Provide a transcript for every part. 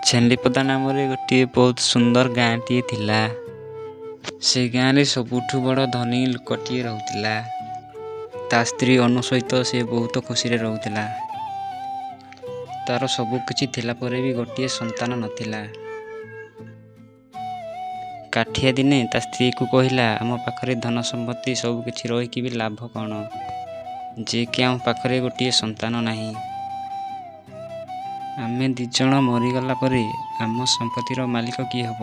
ଛେଲିପଦା ନାମରେ ଗୋଟିଏ ବହୁତ ସୁନ୍ଦର ଗାଁଟିଏ ଥିଲା। ସେ ଗାଁରେ ସବୁଠୁ ବଡ଼ ଧନୀ ଲୋକଟିଏ ରହୁଥିଲା। ତା ସ୍ତ୍ରୀ ଅନୁ ସହିତ ସେ ବହୁତ ଖୁସିରେ ରହୁଥିଲା। ତାର ସବୁ କିଛି ଥିଲା ପରେ ବି ଗୋଟିଏ ସନ୍ତାନ ନଥିଲା। କାଠିଆ ଦିନେ ତା ସ୍ତ୍ରୀକୁ କହିଲା, ଆମ ପାଖରେ ଧନ ସମ୍ପତ୍ତି ସବୁ କିଛି ରହିକି ବି ଲାଭ କ'ଣ, ଯେ କି ଆମ ପାଖରେ ଗୋଟିଏ ସନ୍ତାନ ନାହିଁ। ଆମେ ଦିଜଣ ମରିଗଲା ପରେ ଆମ ସମ୍ପତ୍ତିର ମାଲିକ କିଏ ହେବ?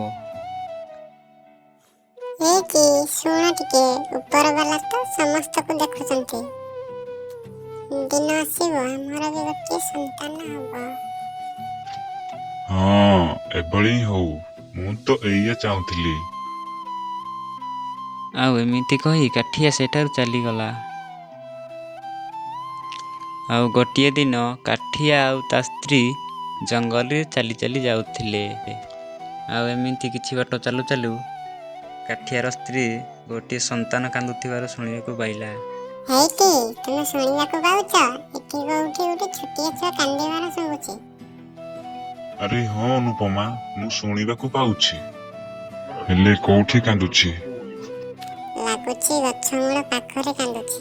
କି ଶୁଣ ଟିକେ, ଉପର ବାଲା ତ ସମସ୍ତଙ୍କୁ ଦେଖୁଛନ୍ତି। ଦିନ ଆସିବ ଆମର ବି ଗୋଟିଏ ସନ୍ତାନ ହବ। ହଁ, ଏଭଳି ହଉ, ମୁଁ ତ ଏଇଆ ଚାହୁଁଥିଲି। ଆଉ ଏମିତି କହି କାଠିଆ ସେଠାରୁ ଚାଲିଗଲା। ଆଉ ଗୋଟିଏ ଦିନ କାଠିଆ ଆଉ ତା ସ୍ତ୍ରୀ ଜଙ୍ଗଲରେ ଚାଲି ଚାଲି ଯାଉଥିଲେ। ଆଉ ଏମିତି କିଛି ବାଟ ଚାଲୁ ଚାଲୁ କାଠିଆର ସ୍ତ୍ରୀ ଗୋଟିଏ ସନ୍ତାନ କାନ୍ଦୁଥିବାର ଶୁଣିବାକୁ ପାଇଲା। ହେଇକି ତୁମେ ଶୁଣିବାକୁ ପାଉଛ? ଏଠି କୋଉଠି ଗୋଟେ ଛୋଟିଆ ଛୁଆ କାନ୍ଦିବାର ଶୁଭୁଛି। ଆରେ ହଁ ଅନୁପମା, ମୁଁ ଶୁଣିବାକୁ ପାଉଛି, ହେଲେ କୋଉଠି କାନ୍ଦୁଛି? ଲାଗୁଛି ଗଛ ମୂଳ ପାଖରେ କାନ୍ଦୁଛି।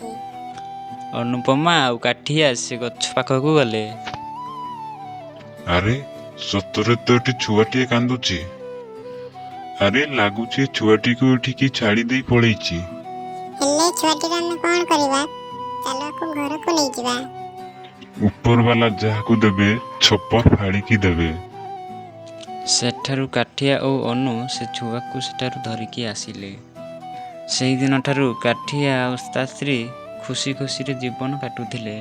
ଅନୁପମା ଆଉ କାଠିଆ ସେ ଗଛ ପାଖକୁ ଗଲେ। ଆରେ ସତରେ ତ ଏଠି ଛୁଆଟିଏ କାନ୍ଦୁଛି। ଆରେ ଲାଗୁଛି ଛୁଆଟିକୁ ଏଠିକି ଛାଡ଼ି ଦେଇ ପଳେଇଛି। ହେଲେ ଛୁଆଟିର ଆମେ କ'ଣ କରିବା? ଚାଲ ଆକୁ ଘରକୁ ନେଇଯିବା। ଉପରବାଲା ଯାହାକୁ ଦେବେ ଛପର ଫାଡ଼ିକି ଦେବେ। ସେଠାରୁ କାଠିଆ ଓ ଅନୁ ସେ ଛୁଆକୁ ସେଠାରୁ ଧରିକି ଆସିଲେ। ସେଇଦିନଠାରୁ କାଠିଆ ଆଉ ତା ସ୍ତ୍ରୀ ଖୁସି ଖୁସିରେ ଜୀବନ କାଟୁଥିଲେ।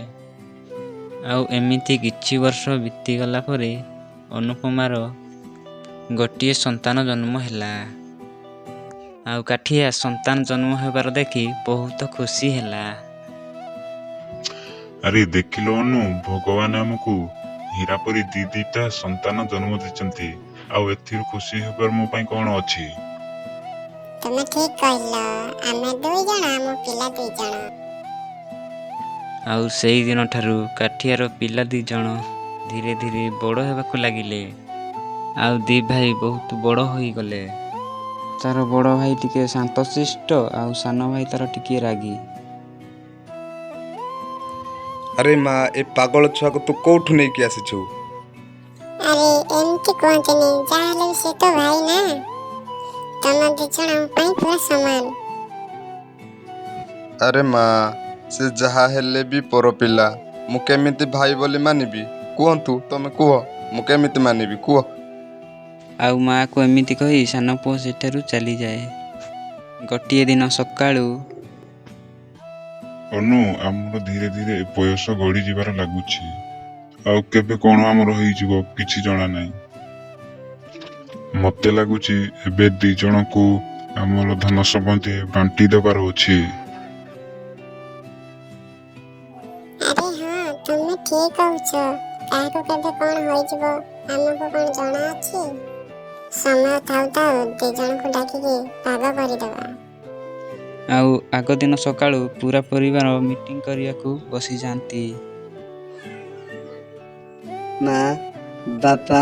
ଆଉ ଏମିତି କିଛି ବର୍ଷ ବିତିଗଲା ପରେ ଅନୁପମାର ଗୋଟିଏ ସନ୍ତାନ ଜନ୍ମ ହେଲା। ଆଉ କାଠିଆ ସନ୍ତାନ ଜନ୍ମ ହେବାର ଦେଖି ବହୁତ ଖୁସି ହେଲା। ଆରେ ଦେଖିଲ ଅନୁ, ଭଗବାନ ଆମକୁ ହୀରା ପରି ଦିଟା ସନ୍ତାନ ଜନ୍ମ ଦେଇଛନ୍ତି। ଆଉ ଏଥିରୁ ଖୁସି ହେବାର ମୋ ପାଇଁ କ'ଣ ଅଛି? ତୁମେ ଠିକ କହିଲ, ଆମେ 2 ଜଣ, ଆମ ପିଲା 2 ଜଣ। ଆଉ ସେଇ ଦିନଠାରୁ କାଠିଆର ପିଲା 2 ଜଣ ଧୀରେ ଧୀରେ ବଡ଼ ହେବାକୁ ଲାଗିଲେ। ଆଉ 2 ଭାଇ ବହୁତ ବଡ଼ ହୋଇଗଲେ। ତାର ବଡ଼ ଭାଇ ଟିକେ ଶାନ୍ତଶିଷ୍ଟ ଆଉ ସାନ ଭାଇ ତାର ଟିକେ ରାଗି। ଆରେ ମା, ଏ ପାଗଳ ଛୁଆକୁ ତୁ କୋଉଠୁ ନେଇକି ଆସିଛୁ? ଆରେ ଏମିତି କୁହନ୍ତୁନି, ଯାହାହେଲେ ବି ସେ ତ ଭାଇ ନା। ତମ 2 ଜଣ ପାଇଁ ପୁରା ସମାନ। ଆରେ ମା, ସେ ଯାହା ହେଲେ ବି ପର ପିଲା। ମୁଁ କେମିତି ଭାଇ ବୋଲି ମାନିବି? କୁହନ୍ତୁ, ତମେ କୁହ, ମୁଁ କେମିତି ମାନିବି କୁହ? ଆଉ ମାଆକୁ ଏମିତି କହି ସାନ ପୁଅ ସେଠାରୁ ଚାଲିଯାଏ। ଗୋଟିଏ ଦିନ ସକାଳୁ ଅନୁ, ଆମର ଧୀରେ ଧୀରେ ବୟସ ଗଡ଼ି ଯିବାର ଲାଗୁଛି। ଆଉ କେବେ କ'ଣ ଆମର ହେଇଯିବ କିଛି ଜଣା ନାହିଁ। ମତେ ଲାଗୁଛି ଏବେ 2 ଜଣଙ୍କୁ ଆମର ଧନ ସମ୍ପତ୍ତି ବାଣ୍ଟି ଦେବାର ଅଛି। ଆରେ ହଁ, ତୁମେ ଠିକ କହୁଛ। କାହାକୁ କେବେ କ'ଣ ହୋଇଯିବ ଆମକୁ କ'ଣ ଜଣା ଅଛି? ସମୟ ଥାଉ ଥାଉ 2 ଜଣଙ୍କୁ ଡାକିକି ଭାଗ କରିଦେବା। ଆଉ ଆଗ ଦିନ ସକାଳୁ ପୁରା ପରିବାର ମିଟିଂ କରିବାକୁ ବସିଯାଆନ୍ତି। ମା, ବାପା,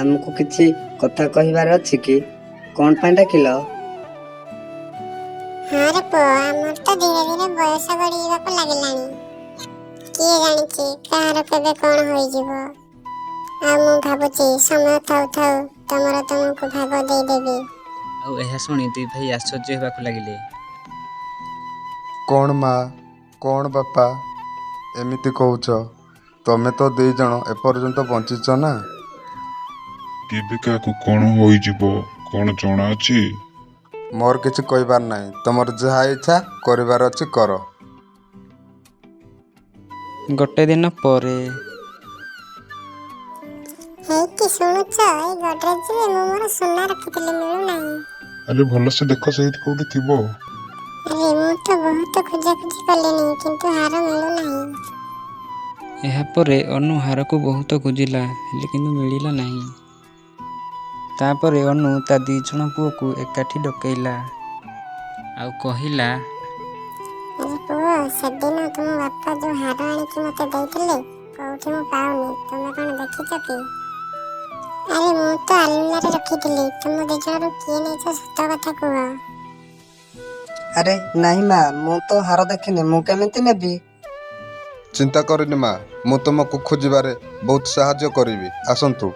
ଆମକୁ କିଛି କଥା କହିବାର ଅଛି କି? କ'ଣ ପାଇଁ ଡାକିଲ? ହଁ ରେ ପୁଅ, ଆମର ତ ଧୀରେ ଧୀରେ ବୟସ ଗଡ଼ି ଯିବାକୁ ଲାଗିଲାଣି। କିଏ ଜାଣିଛି କାହାର କେବେ କ'ଣ ହୋଇଯିବ। ଆଉ ମୁଁ ଭାବୁଛି ସମୟ ଥାଉ ଥାଉ ତମକୁ ଭାଗ ଦେଇଦେବି। ଆଉ ଏହା ଶୁଣି 2 ଭାଇ ଆଶ୍ଚର୍ଯ୍ୟ ହେବାକୁ ଲାଗିଲେ। କ'ଣ ମା, କ'ଣ ବାପା, ଏମିତି କହୁଛ? ତମେ ତ 2 ଜଣ ଏପର୍ଯ୍ୟନ୍ତ ବଞ୍ଚିଛ ନା? କେବେ କାହାକୁ କ'ଣ ହୋଇଯିବ କ'ଣ ଜଣା ଅଛି? ମୋର କିଛି କହିବାର ନାହିଁ। ତମର ଯାହା ଇଚ୍ଛା କରିବାର ଅଛି କର। ଗୋଟେ ଦିନ ପରେ ହେଇକି ଶୁଣୁଛ, ଏଇ ଗଡରେଜରେ ମୁଁ ମୋର ସୁନା ରଖିଥିଲି, ମିଳୁନାହିଁ। ଆରେ ଭଲସେ ଦେଖ, ସେଇଠି କୋଉଠି ଥିବ। ଆରେ ମୁଁ ତ ବହୁତ ଖୋଜାଖୋଜି କଲିଣି, କିନ୍ତୁ ହାର ମିଳୁନାହିଁ। ଏହାପରେ ଅନୁ ହାରକୁ ବହୁତ ଖୋଜିଲା, ହେଲେ କିନ୍ତୁ ମିଳିଲା ନାହିଁ। ତାପରେ ଅନୁ ତା 2 ଜଣ ପୁଅକୁ ଏକାଠି ଡକେଇଲା ଆଉ କହିଲା, ଆରେ ପୁଅ, ସେଦିନ ତୁମ ବାପା ଯୋଉ ହାର ଆଣିକି ମତେ ଦେଇଥିଲେ, କୋଉଠି ମୁଁ ପାଉନି। ତୁମେ କ'ଣ ଦେଖିଛ କି? ଆରେ ମୁଁ ତ ଆଲମାରିରେ ରଖିଥିଲି। ତୁମ ଦି ଜଣରୁ କିଏ ନେଇଛ ସତ କଥା କୁହ। ଆରେ ନାହିଁ ମା, ମୁଁ ତ ହାର ଦେଖିନି, ମୁଁ କେମିତି ନେବି? ଚିନ୍ତା କରିନି ମା, ମୁଁ ତୁମକୁ ଖୋଜିବାରେ ବହୁତ ସାହାଯ୍ୟ କରିବି। ଆସନ୍ତୁ।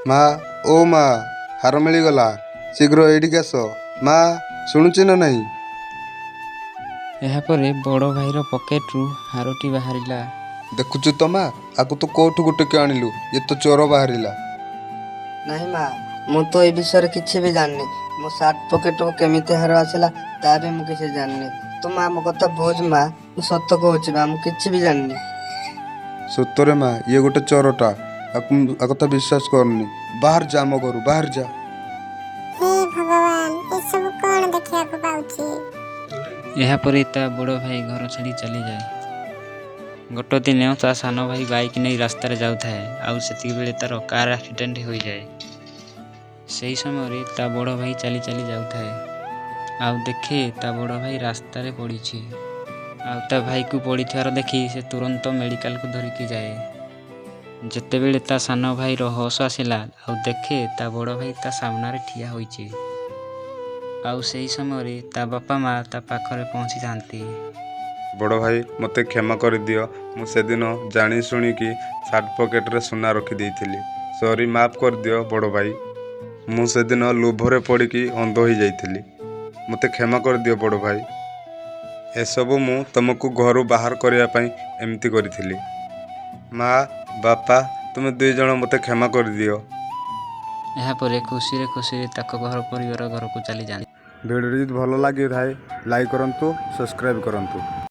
ମା, ଓ ମା, ହାର ମିଳିଗଲା। ଶୀଘ୍ର ଏଇଠିକି ଆସ। ମା, ଶୁଣୁଛି ନା ନାହିଁ? ଏହାପରେ ବଡ଼ ଭାଇର ପକେଟରୁ ହାରଟି ବାହାରିଲା। ଦେଖୁଛୁ ତ ମା, ଆକୁ ତୁ କୋଉଠୁ ଗୋଟେକି ଆଣିଲୁ? ଇଏ ତ ଚୋର ବାହାରିଲା। ନାହିଁ ମା, ମୁଁ ତ ଏ ବିଷୟରେ କିଛି ବି ଜାଣିନି। ମୋ ସାର୍ଟ ପକେଟକୁ କେମିତି ହାର ଆସିଲା ତା ବି ମୁଁ କିଛି ଜାଣିନି। ତୁ ମା ମୋ କଥା ବୁଝ ମା, ମୁଁ ସତ କହୁଛି ମା, ମୁଁ କିଛି ବି ଜାଣିନି। ସତରେ ମା, ଇଏ ଗୋଟେ ଚୋରଟା। ଆ କଥା ବିଶ୍ୱାସ କରନି। ବାହାର ଯା ଆମ ଘରୁ, ବାହାର ଯା। ହେ ଭଗବାନ, ଏସବୁ କଣ ଦେଖିବାକୁ ପାଉଛି? ଏହାପରେ ତା ବଡ଼ ଭାଇ ଘର ଛାଡ଼ି ଚାଲିଯାଏ। ଗୋଟେ ଦିନ ତା ସାନ ଭାଇ ବାଇକ୍ ନେଇ ରାସ୍ତାରେ ଯାଉଥାଏ। ଆଉ ସେତିକିବେଳେ ତାର କାର୍ ଆକ୍ସିଡେଣ୍ଟ ହୋଇଯାଏ। ସେହି ସମୟରେ ତା ବଡ଼ ଭାଇ ଚାଲି ଚାଲି ଯାଉଥାଏ। ଆଉ ଦେଖେ ତା ବଡ଼ ଭାଇ ରାସ୍ତାରେ ପଡ଼ିଛି। ଆଉ ତା ଭାଇକୁ ପଡ଼ିଥିବାର ଦେଖି ସେ ତୁରନ୍ତ ମେଡ଼ିକାଲକୁ ଧରିକି ଯାଏ। ଯେତେବେଳେ ତା ସାନ ଭାଇର ହୋସ ଆସିଲା ଆଉ ଦେଖେ ତା ବଡ଼ ଭାଇ ତା ସାମ୍ନାରେ ଠିଆ ହୋଇଛି। ଆଉ ସେହି ସମୟରେ ତା ବାପା ମା ତା ପାଖରେ ପହଞ୍ଚିଥାନ୍ତି। ବଡ଼ ଭାଇ, ମୋତେ କ୍ଷମା କରିଦିଅ। ମୁଁ ସେଦିନ ଜାଣି ଶୁଣିକି ସାର୍ଟ ପକେଟରେ ସୁନା ରଖିଦେଇଥିଲି। ସରି, ମାଫ୍ କରିଦିଅ ବଡ଼ ଭାଇ। ମୁଁ ସେଦିନ ଲୋଭରେ ପଡ଼ିକି ଅନ୍ଧ ହୋଇଯାଇଥିଲି। ମୋତେ କ୍ଷମା କରିଦିଅ ବଡ଼ ଭାଇ। ଏସବୁ ମୁଁ ତୁମକୁ ଘରୁ ବାହାର କରିବା ପାଇଁ ଏମିତି କରିଥିଲି। ମା, ବାପା, ତୁମେ ଦୁଇ ଜଣ ମୋତେ କ୍ଷମା କରିଦିଅ। ଏହାପରେ ଖୁସିରେ ଖୁସିରେ ତାଙ୍କ ଘର ପରିବାର ଘରକୁ ଚାଲିଯାଆନ୍ତି। ଭିଡ଼ିଓଟି ଯଦି ଭଲ ଲାଗିଥାଏ ଲାଇକ୍ କରନ୍ତୁ, ସବସ୍କ୍ରାଇବ୍ କରନ୍ତୁ।